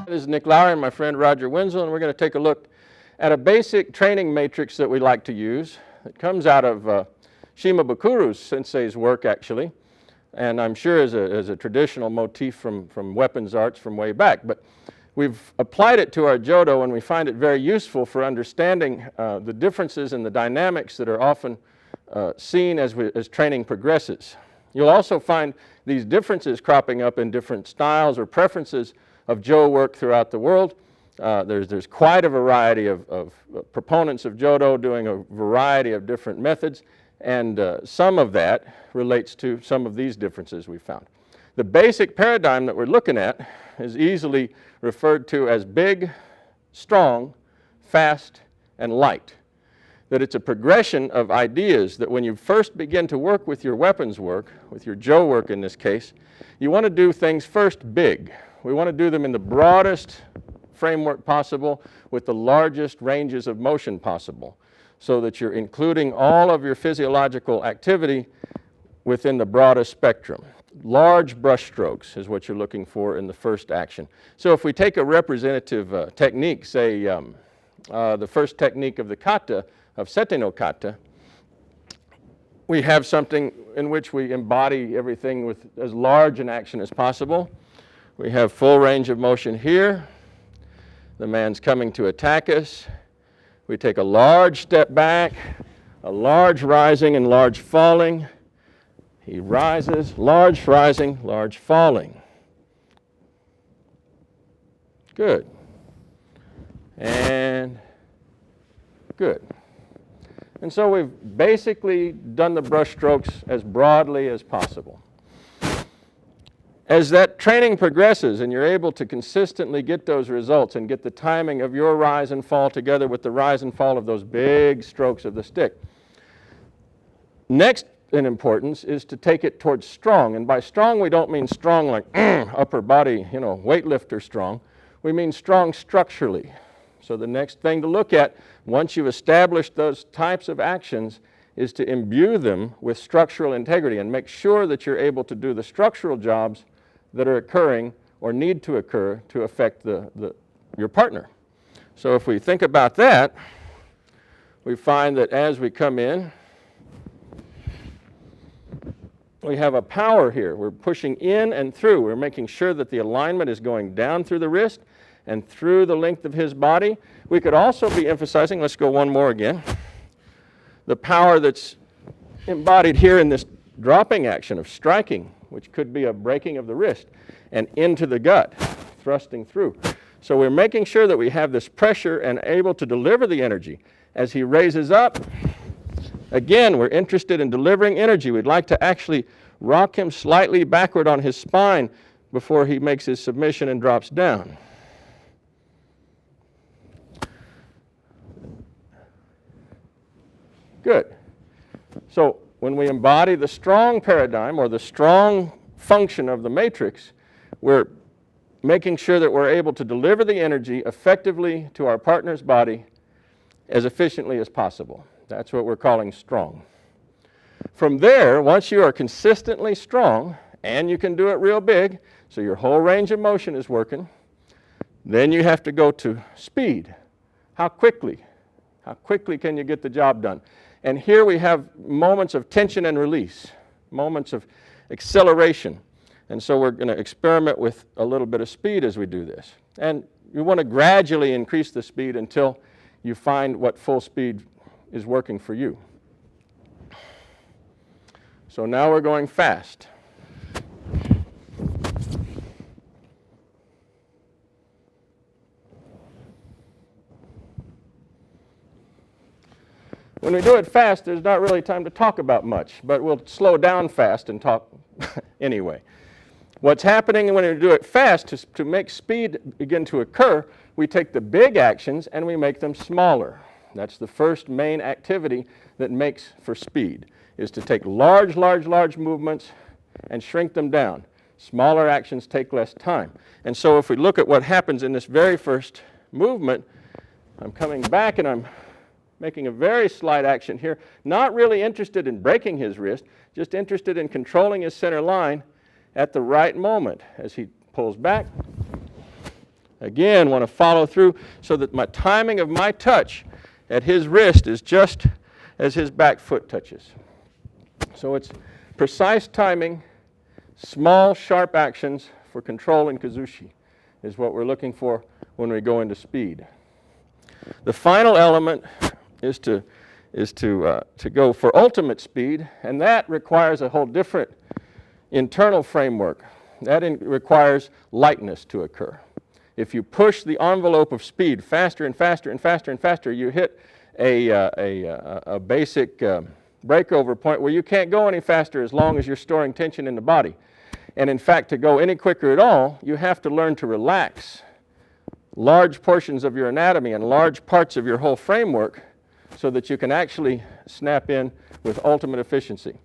This is Nick Lowry and my friend Roger Windsong, and we're going to take a look at a basic training matrix that we like to use. It comes out of Shimabukuro sensei's work, actually, and I'm sure is a traditional motif from weapons arts from way back. But we've applied it to our Jodo, and we find it very useful for understanding the differences in the dynamics that are often seen as training progresses. You'll also find these differences cropping up in different styles or preferences of Jo work throughout the world. There's quite a variety of proponents of Jodo doing a variety of different methods, and some of that relates to some of these differences we found. The basic paradigm that we're looking at is easily referred to as big, strong, fast, and light. That it's a progression of ideas that when you first begin to work with your weapons work, with your Jo work in this case, you want to do things first big. We want to do them in the broadest framework possible with the largest ranges of motion possible, so that you're including all of your physiological activity within the broadest spectrum. Large brush strokes is what you're looking for in the first action. So if we take a representative technique, say the first technique of the Kata, of Seitei no Kata, we have something in which we embody everything with as large an action as possible. We have full range of motion here. The man's coming to attack us. We take a large step back, a large rising and large falling. He rises, large rising, large falling. Good. And good. And so we've basically done the brush strokes as broadly as possible. As that training progresses and you're able to consistently get those results and get the timing of your rise and fall together with the rise and fall of those big strokes of the stick, next in importance is to take it towards strong. And by strong, we don't mean strong like upper body, weightlifter strong. We mean strong structurally. So the next thing to look at, once you've established those types of actions, is to imbue them with structural integrity and make sure that you're able to do the structural jobs that are occurring or need to occur to affect your partner. So if we think about that, we find that as we come in, we have a power here. We're pushing in and through. We're making sure that the alignment is going down through the wrist and through the length of his body. We could also be emphasizing, let's go one more again, the power that's embodied here in this dropping action of striking, which could be a breaking of the wrist, and into the gut, thrusting through. So we're making sure that we have this pressure and able to deliver the energy. As he raises up, again, we're interested in delivering energy. We'd like to actually rock him slightly backward on his spine before he makes his submission and drops down. Good. So when we embody the strong paradigm or the strong function of the matrix, we're making sure that we're able to deliver the energy effectively to our partner's body as efficiently as possible. That's what we're calling strong. From there, once you are consistently strong, and you can do it real big, so your whole range of motion is working, then you have to go to speed. How quickly? How quickly can you get the job done? And here we have moments of tension and release, moments of acceleration. And so we're going to experiment with a little bit of speed as we do this. And you want to gradually increase the speed until you find what full speed is working for you. So now we're going fast. When we do it fast, there's not really time to talk about much, but we'll slow down fast and talk anyway. What's happening when we do it fast, to make speed begin to occur, we take the big actions and we make them smaller. That's the first main activity that makes for speed, is to take large movements and shrink them down. Smaller actions take less time. And so if we look at what happens in this very first movement, I'm coming back and I'm making a very slight action here, not really interested in breaking his wrist, just interested in controlling his center line at the right moment. As he pulls back, Again, want to follow through so that my timing of my touch at his wrist is just as his back foot touches. So it's precise timing, small, sharp actions for control in kazushi is what we're looking for when we go into speed. The final element is to go for ultimate speed, and that requires a whole different internal framework. That requires lightness to occur. If you push the envelope of speed faster and faster and faster and faster, you hit a basic breakover point where you can't go any faster as long as you're storing tension in the body. And in fact, to go any quicker at all, you have to learn to relax large portions of your anatomy and large parts of your whole framework so that you can actually snap in with ultimate efficiency.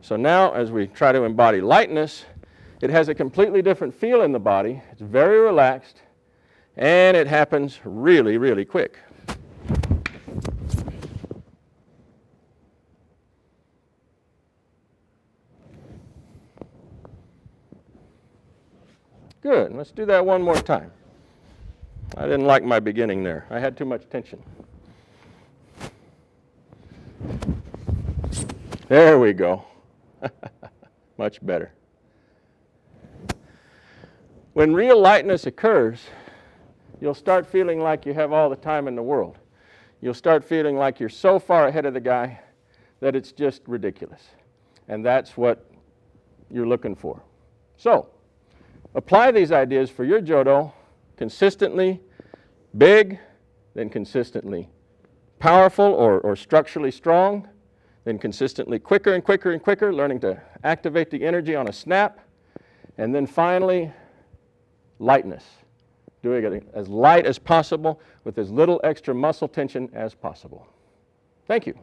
So now, as we try to embody lightness, it has a completely different feel in the body. It's very relaxed, and it happens really, really quick. Good. Let's do that one more time. I didn't like my beginning there. I had too much tension. There we go. Much better. When real lightness occurs, you'll start feeling like you have all the time in the world. You'll start feeling like you're so far ahead of the guy that it's just ridiculous. And that's what you're looking for. So, apply these ideas for your Jodo consistently big, then consistently powerful or structurally strong, then consistently quicker and quicker and quicker, learning to activate the energy on a snap, and then finally, lightness, doing it as light as possible with as little extra muscle tension as possible. Thank you.